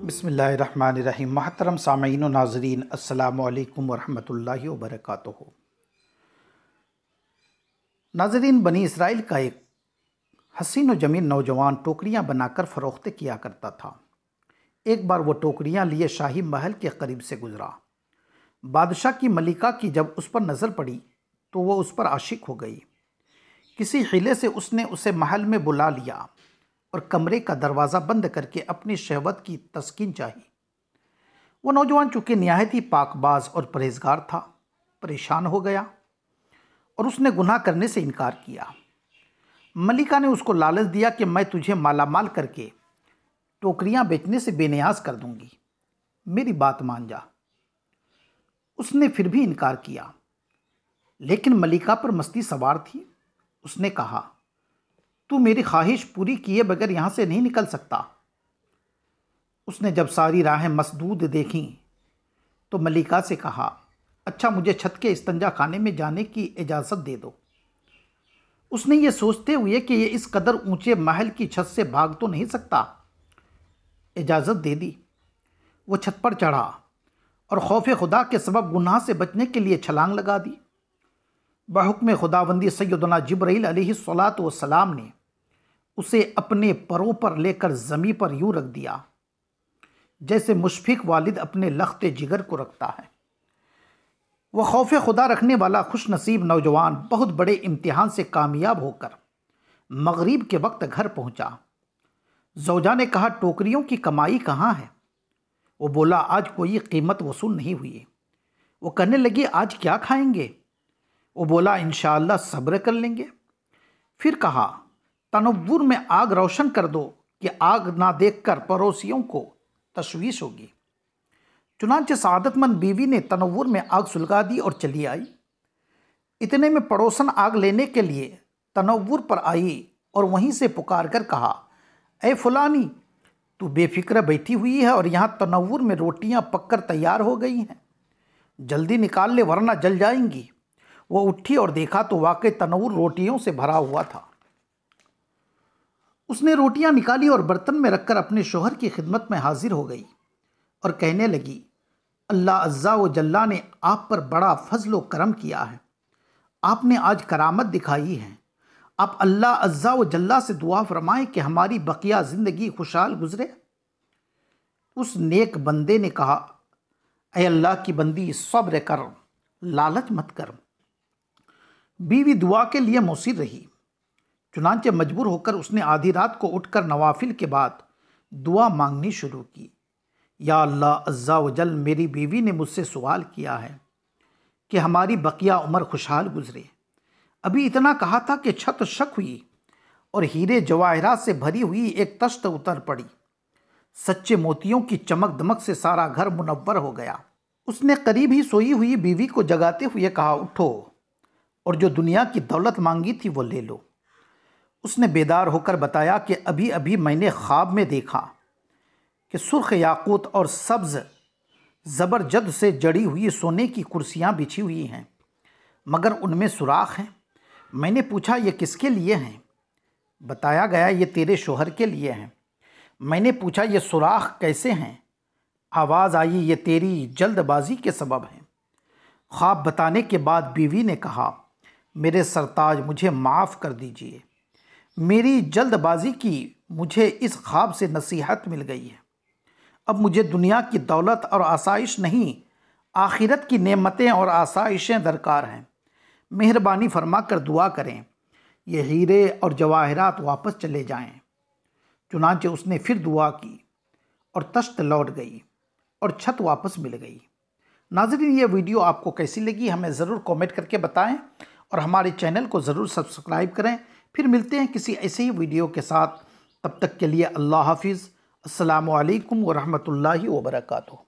बिस्मिल्लाहिर्रहमानिर्रहीम। महतरम सामीन व नाज़रीन, अस्सलामु अलैकुम वरहमतुल्लाहि वबरकातुहू। नाज़रीन, बनी इसराइल का एक हसीन व जमील नौजवान टोकरियाँ बनाकर फ़रोख्त किया करता था। एक बार वो टोकरियाँ लिए शाही महल के करीब से गुज़रा। बादशाह की मलिका की जब उस पर नज़र पड़ी तो वो उस पर आशिक हो गई। किसी हीले से उसने उसे महल में बुला लिया और कमरे का दरवाज़ा बंद करके अपनी शहवत की तस्कीन चाही। वो नौजवान चूँकि निहायत ही पाकबाज और परहेजगार था, परेशान हो गया और उसने गुनाह करने से इनकार किया। मलिका ने उसको लालच दिया कि मैं तुझे मालामाल करके टोकरियां बेचने से बेनियाज कर दूंगी, मेरी बात मान जा। उसने फिर भी इनकार किया, लेकिन मलिका पर मस्ती सवार थी। उसने कहा, तू मेरी ख्वाहिश पूरी किए बगैर यहाँ से नहीं निकल सकता। उसने जब सारी राहें मसदूद देखीं तो मलिका से कहा, अच्छा, मुझे छत के इस्तंजा खाने में जाने की इजाज़त दे दो। उसने ये सोचते हुए कि ये इस कदर ऊंचे महल की छत से भाग तो नहीं सकता, इजाज़त दे दी। वो छत पर चढ़ा और खौफ खुदा के सबब गुनाह से बचने के लिए छलांग लगा दी। बहुक्म खुदाबंदी सैयदना जिब्राइल अलैहिस्सलातु वस्सलाम ने उसे अपने परों पर लेकर ज़मीं पर यूं रख दिया जैसे मुशफिक वालिद अपने लख्ते जिगर को रखता है। वह खौफ खुदा रखने वाला खुश नसीब नौजवान बहुत बड़े इम्तिहान से कामयाब होकर मगरिब के वक्त घर पहुंचा। ज़ौजा ने कहा, टोकरियों की कमाई कहाँ है? वो बोला, आज कोई कीमत वसूल नहीं हुई। वो कहने लगी, आज क्या खाएंगे? वो बोला, इंशाअल्लाह सब्र कर लेंगे। फिर कहा, तनव्वुर में आग रोशन कर दो कि आग ना देखकर पड़ोसियों को तशवीश होगी। चुनांचे सआदतमंद बीवी ने तनव्वुर में आग सुलगा दी और चली आई। इतने में पड़ोसन आग लेने के लिए तनव्वुर पर आई और वहीं से पुकार कर कहा, ऐ फुलानी, तू बेफिक्र बैठी हुई है और यहाँ तनव्वुर में रोटियाँ पककर तैयार हो गई हैं, जल्दी निकाल ले वरना जल जाएंगी। वो उठी और देखा तो वाकई तनव्वुर रोटियों से भरा हुआ था। उसने रोटियां निकाली और बर्तन में रखकर अपने शोहर की खिदमत में हाजिर हो गई और कहने लगी, अल्लाह अज़्ज़ा व जल्ला ने आप पर बड़ा फजल व करम किया है। आपने आज करामत दिखाई है। आप अल्लाह अज़्ज़ा व जल्ला से दुआ फरमाएं कि हमारी बकिया ज़िंदगी खुशहाल गुजरे। उस नेक बंदे ने कहा, ऐ अल्लाह की बंदी, सब्र कर, लालच मत कर। बीवी दुआ के लिए मौसिर रही। चुनांचे मजबूर होकर उसने आधी रात को उठकर नवाफिल के बाद दुआ मांगनी शुरू की। या अल्लाह अज़्ज़ा व जल, मेरी बीवी ने मुझसे सवाल किया है कि हमारी बकिया उम्र खुशहाल गुजरे। अभी इतना कहा था कि छत शक हुई और हीरे जवाहरात से भरी हुई एक तश्त उतर पड़ी। सच्चे मोतियों की चमक दमक से सारा घर मुनव्वर हो गया। उसने करीब ही सोई हुई बीवी को जगाते हुए कहा, उठो और जो दुनिया की दौलत मांगी थी वो ले लो। उसने बेदार होकर बताया कि अभी अभी मैंने ख्वाब में देखा कि सुर्ख याकूत और सब्ज़ ज़बरजद से जड़ी हुई सोने की कुर्सियाँ बिछी हुई हैं, मगर उनमें सुराख हैं। मैंने पूछा, ये किसके लिए हैं? बताया गया, ये तेरे शोहर के लिए हैं। मैंने पूछा, ये सुराख कैसे हैं? आवाज़ आई, ये तेरी जल्दबाजी के सबब हैं। ख्वाब बताने के बाद बीवी ने कहा, मेरे सरताज, मुझे माफ़ कर दीजिए। मेरी जल्दबाजी की मुझे इस ख्वाब से नसीहत मिल गई है। अब मुझे दुनिया की दौलत और आसाइश नहीं, आखिरत की नेमतें और आसाइशें दरकार हैं। मेहरबानी फरमा कर दुआ करें, ये हीरे और जवाहरात वापस चले जाएं। चुनांचे उसने फिर दुआ की और तश्त लौट गई और छत वापस मिल गई। नाज़रीन, ये वीडियो आपको कैसी लगी हमें ज़रूर कमेंट करके बताएं और हमारे चैनल को ज़रूर सब्सक्राइब करें। फिर मिलते हैं किसी ऐसे ही वीडियो के साथ। तब तक के लिए अल्लाह हाफिज़। अस्सलामु अलैकुम व रहमतुल्लाहि व बरकातुहू।